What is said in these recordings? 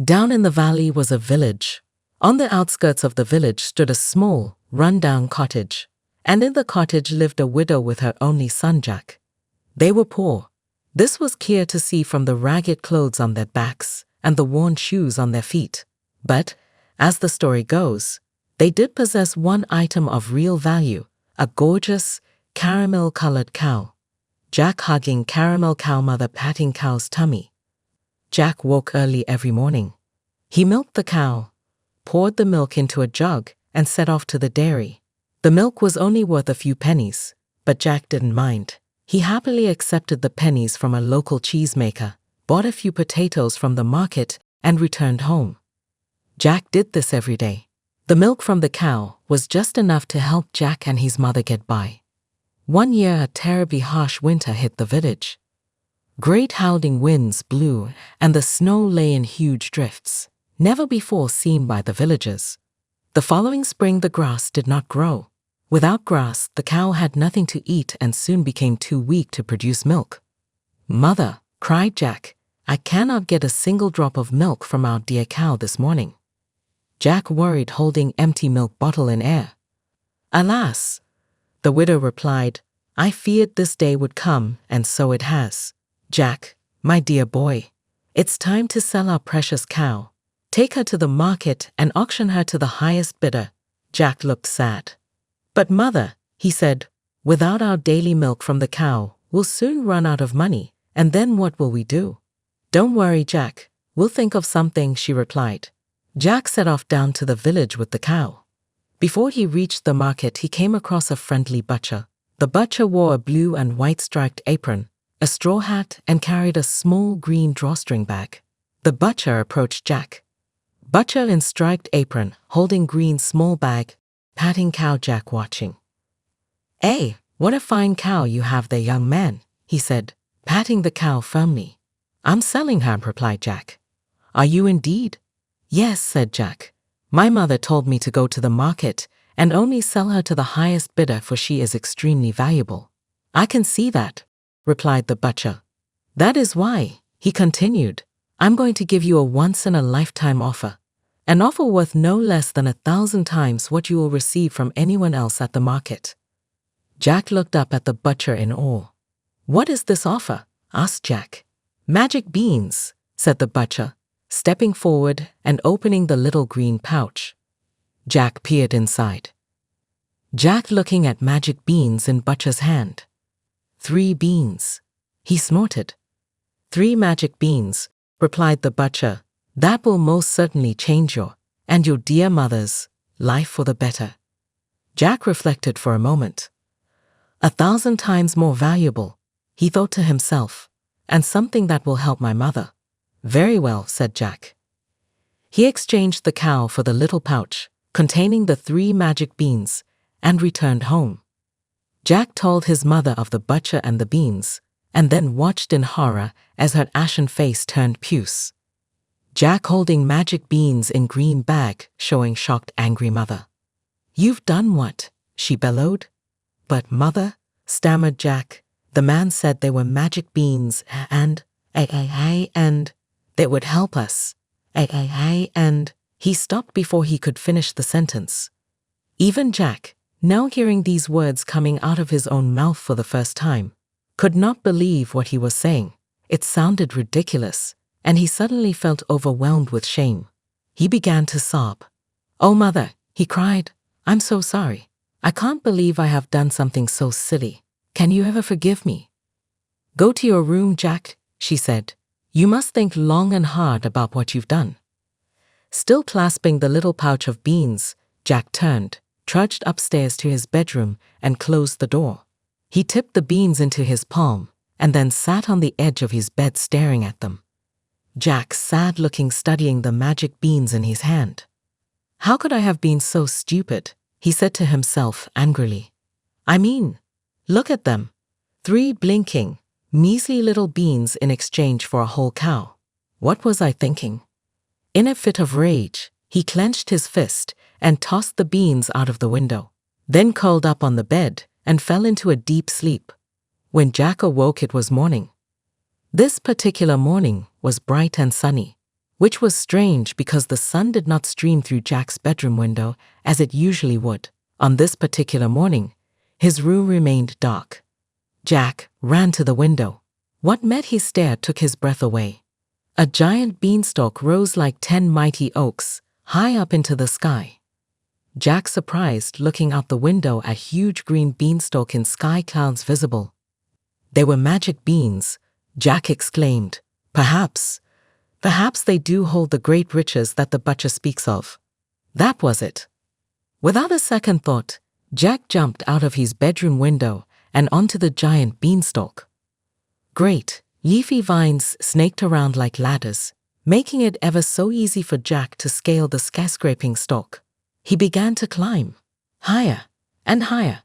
Down in the valley was a village. On the outskirts of the village stood a small, run-down cottage, and in the cottage lived a widow with her only son Jack. They were poor. This was clear to see from the ragged clothes on their backs and the worn shoes on their feet. But, as the story goes, they did possess one item of real value, a gorgeous, caramel-colored cow. Jack hugging caramel cow mother patting cow's tummy. Jack woke early every morning. He milked the cow, poured the milk into a jug, and set off to the dairy. The milk was only worth a few pennies, but Jack didn't mind. He happily accepted the pennies from a local cheesemaker, bought a few potatoes from the market, and returned home. Jack did this every day. The milk from the cow was just enough to help Jack and his mother get by. One year, a terribly harsh winter hit the village. Great howling winds blew, and the snow lay in huge drifts, never before seen by the villagers. The following spring, the grass did not grow. Without grass, the cow had nothing to eat and soon became too weak to produce milk. "Mother," cried Jack, "I cannot get a single drop of milk from our dear cow this morning." Jack worried, holding empty milk bottle in air. "Alas," the widow replied, "I feared this day would come, and so it has. Jack, my dear boy, it's time to sell our precious cow. Take her to the market and auction her to the highest bidder." Jack looked sad. "But mother," he said, "without our daily milk from the cow, we'll soon run out of money, and then what will we do?" "Don't worry, Jack, we'll think of something," she replied. Jack set off down to the village with the cow. Before he reached the market, he came across a friendly butcher. The butcher wore a blue and white striped apron, a straw hat, and carried a small green drawstring bag. The butcher approached Jack. Butcher in striped apron, holding green small bag, patting cow. Jack watching. "Hey, what a fine cow you have there, young man," he said, patting the cow firmly. "I'm selling her," replied Jack. "Are you indeed?" "Yes," said Jack. "My mother told me to go to the market and only sell her to the highest bidder, for she is extremely valuable." "I can see that," replied the butcher. "That is why," he continued, "I'm going to give you a once-in-a-lifetime offer. An offer worth no less than 1,000 times what you will receive from anyone else at the market." Jack looked up at the butcher in awe. "What is this offer?" asked Jack. "Magic beans," said the butcher, stepping forward and opening the little green pouch. Jack peered inside. Jack looking at magic beans in butcher's hand. 3 beans. He snorted. "3 magic beans," replied the butcher. "That will most certainly change your and your dear mother's life for the better." Jack reflected for a moment. 1,000 times more valuable, he thought to himself, and something that will help my mother. "Very well," said Jack. He exchanged the cow for the little pouch containing the 3 magic beans and returned home. Jack told his mother of the butcher and the beans, and then watched in horror as her ashen face turned puce. Jack holding magic beans in green bag, showing shocked, angry mother. "You've done what?" she bellowed. "But mother," stammered Jack, "the man said they were magic beans and that would help us. And he stopped before he could finish the sentence. Even Jack, now hearing these words coming out of his own mouth for the first time, could not believe what he was saying. It sounded ridiculous, and he suddenly felt overwhelmed with shame. He began to sob. "Oh, mother," he cried, "I'm so sorry. I can't believe I have done something so silly. Can you ever forgive me?" "Go to your room, Jack," she said. "You must think long and hard about what you've done." Still clasping the little pouch of beans, Jack turned, trudged upstairs to his bedroom, and closed the door. He tipped the beans into his palm, and then sat on the edge of his bed staring at them. Jack, sad-looking, studying the magic beans in his hand. "How could I have been so stupid?" he said to himself angrily. "I mean, look at them. 3 blinking, measly little beans in exchange for a whole cow. What was I thinking?" In a fit of rage, he clenched his fist and tossed the beans out of the window, then curled up on the bed and fell into a deep sleep. When Jack awoke, it was morning. This particular morning was bright and sunny. which was strange because the sun did not stream through Jack's bedroom window as it usually would. On this particular morning, his room remained dark. Jack ran to the window. What met his stare took his breath away. A giant beanstalk rose like 10 mighty oaks, high up into the sky. Jack surprised, looking out the window at huge green beanstalk in sky clouds visible. They were magic beans, Jack exclaimed. Perhaps they do hold the great riches that the butcher speaks of. That was it. Without a second thought, Jack jumped out of his bedroom window and onto the giant beanstalk. Great, leafy vines snaked around like ladders, making it ever so easy for Jack to scale the skyscraping stalk. He began to climb, higher and higher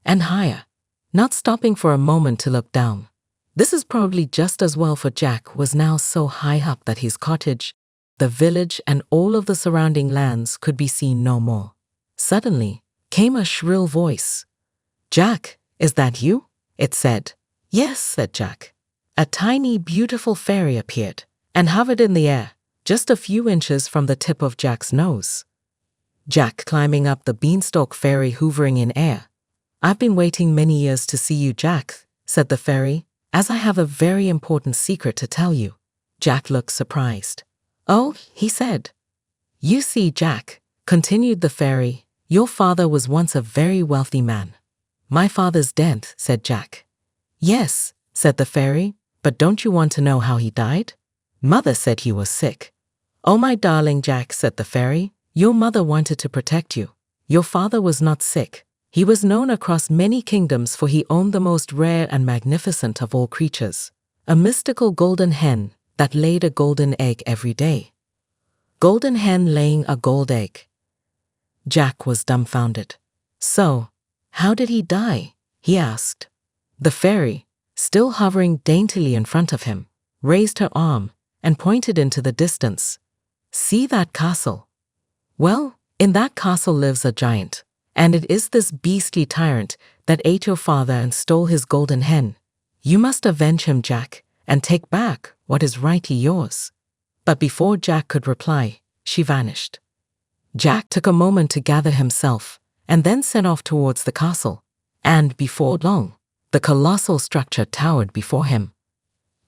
and higher, not stopping for a moment to look down. This is probably just as well, for Jack was now so high up that his cottage, the village, and all of the surrounding lands could be seen no more. Suddenly came a shrill voice. "Jack, is that you?" it said. "Yes," said Jack. A tiny, beautiful fairy appeared and hovered in the air, just a few inches from the tip of Jack's nose. Jack climbing up the beanstalk, fairy hovering in air. "I've been waiting many years to see you, Jack," said the fairy, "as I have a very important secret to tell you." Jack looked surprised. "Oh," he said. "You see, Jack," continued the fairy, "your father was once a very wealthy man." "My father's dead," said Jack. "Yes," said the fairy, "but don't you want to know how he died?" "Mother said he was sick." "Oh, my darling Jack," said the fairy, "your mother wanted to protect you. Your father was not sick. He was known across many kingdoms, for he owned the most rare and magnificent of all creatures, a mystical golden hen that laid a golden egg every day." Golden hen laying a gold egg. Jack was dumbfounded. "So, how did he die?" he asked. The fairy, still hovering daintily in front of him, raised her arm and pointed into the distance. "See that castle? Well, in that castle lives a giant, and it is this beastly tyrant that ate your father and stole his golden hen. You must avenge him, Jack, and take back what is rightly yours." But before Jack could reply, she vanished. Jack took a moment to gather himself and then set off towards the castle, and before long, the colossal structure towered before him.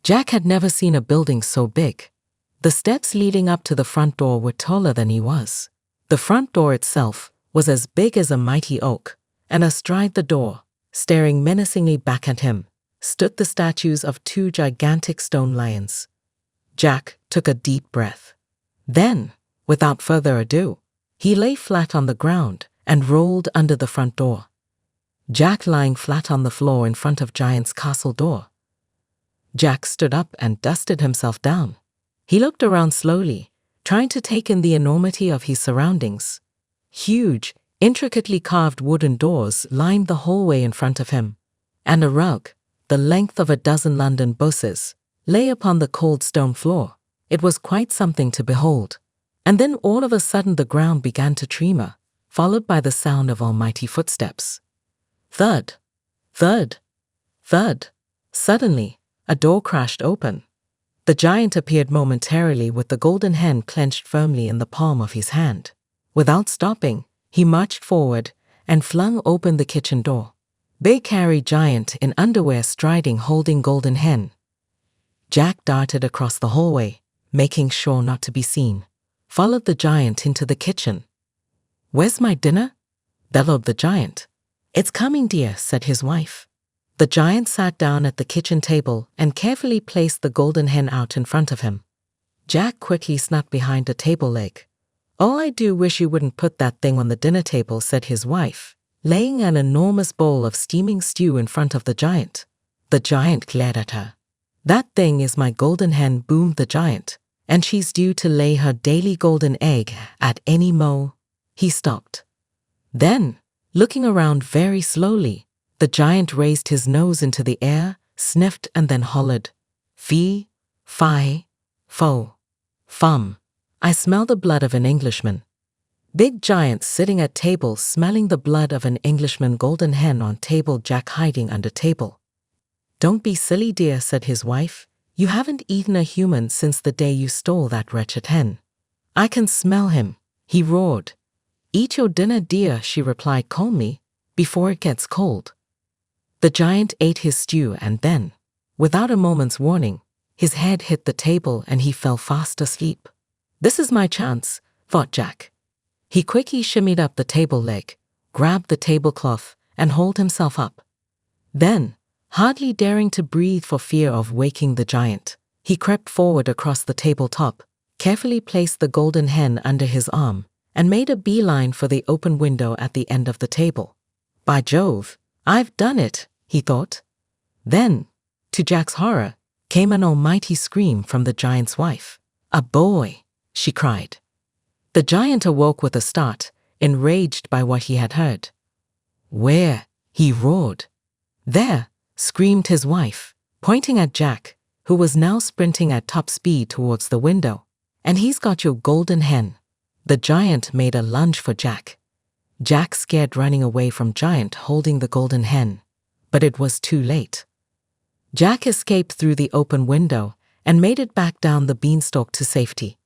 Jack had never seen a building so big. The steps leading up to the front door were taller than he was. The front door itself was as big as a mighty oak, and astride the door, staring menacingly back at him, stood the statues of 2 gigantic stone lions. Jack took a deep breath. Then, without further ado, he lay flat on the ground and rolled under the front door. Jack lying flat on the floor in front of Giant's castle door. Jack stood up and dusted himself down. He looked around slowly, trying to take in the enormity of his surroundings. Huge, intricately carved wooden doors lined the hallway in front of him, and a rug, the length of a dozen London buses, lay upon the cold stone floor. It was quite something to behold. And then all of a sudden the ground began to tremor, followed by the sound of almighty footsteps. Thud, thud, thud. Suddenly, a door crashed open. The giant appeared momentarily with the golden hen clenched firmly in the palm of his hand. Without stopping, he marched forward and flung open the kitchen door. Big hairy giant in underwear striding, holding golden hen. Jack darted across the hallway, making sure not to be seen, followed the giant into the kitchen. "Where's my dinner?" bellowed the giant. "It's coming, dear," said his wife. The giant sat down at the kitchen table and carefully placed the golden hen out in front of him. Jack quickly snuck behind a table leg. "Oh, I do wish you wouldn't put that thing on the dinner table," said his wife, laying an enormous bowl of steaming stew in front of the giant. The giant glared at her. "That thing is my golden hen," boomed the giant, "and she's due to lay her daily golden egg at any mo." He stopped. Then, looking around very slowly, the giant raised his nose into the air, sniffed, and then hollered, "Fee, fi, fo, fum. I smell the blood of an Englishman." Big giant sitting at table smelling the blood of an Englishman, golden hen on table, Jack hiding under table. "Don't be silly, dear," said his wife. You haven't eaten a human since the day you stole that wretched hen. I can smell him, he roared. Eat your dinner, dear, she replied calmly, before it gets cold. The giant ate his stew and then, without a moment's warning, his head hit the table and he fell fast asleep. This is my chance, thought Jack. He quickly shimmied up the table leg, grabbed the tablecloth, and hauled himself up. Then, hardly daring to breathe for fear of waking the giant, he crept forward across the tabletop, carefully placed the golden hen under his arm, and made a beeline for the open window at the end of the table. By Jove, I've done it, he thought. Then, to Jack's horror, came an almighty scream from the giant's wife. A boy, she cried. The giant awoke with a start, enraged by what he had heard. Where? He roared. There, screamed his wife, pointing at Jack, who was now sprinting at top speed towards the window. And he's got your golden hen. The giant made a lunge for Jack. Jack scared running away from Giant holding the golden hen, but it was too late. Jack escaped through the open window and made it back down the beanstalk to safety.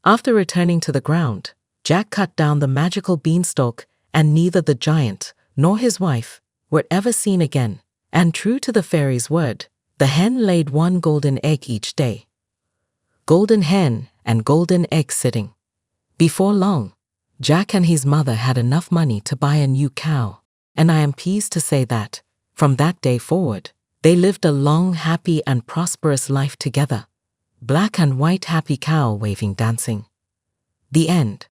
After returning to the ground, Jack cut down the magical beanstalk and neither the giant nor his wife were ever seen again, and true to the fairy's word, the hen laid one golden egg each day. Golden hen and golden egg sitting. Before long, Jack and his mother had enough money to buy a new cow, and I am pleased to say that, from that day forward, they lived a long, happy and prosperous life together. Black and white happy cow waving dancing. The end.